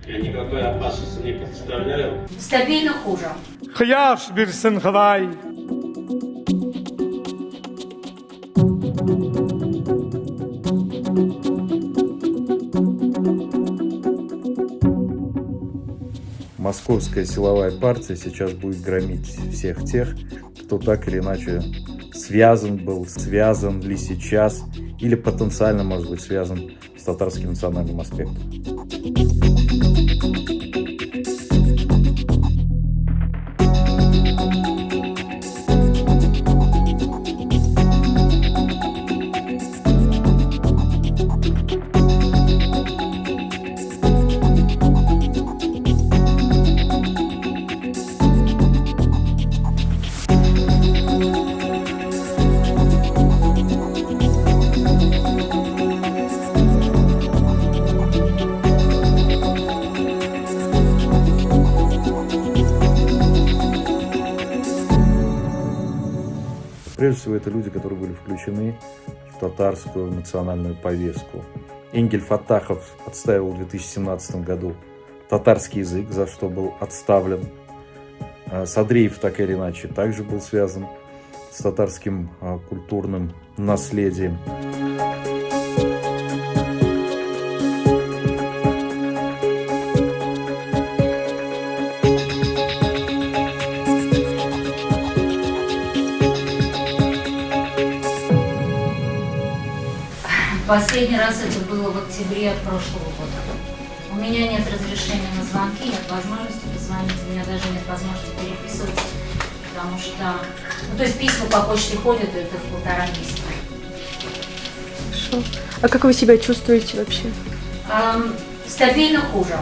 Я никакой опасности не представляю. Стабильно хуже. Хыяш бирсин Хывай. Московская силовая партия сейчас будет громить всех тех, кто так или иначе связан ли сейчас, или потенциально может быть связан с татарским национальным аспектом. Прежде всего, это люди, которые были включены в татарскую национальную повестку. Энгель Фаттахов отстаивал в 2017 году татарский язык, за что был отставлен. Садриев, так или иначе, также был связан с татарским культурным наследием. Последний раз это было в октябре прошлого года. У меня нет разрешения на звонки, нет возможности позвонить, у меня даже нет возможности переписываться, потому что... то есть письма по почте ходят, это в 1,5 месяца. Хорошо. А как вы себя чувствуете вообще? Стабильно хуже.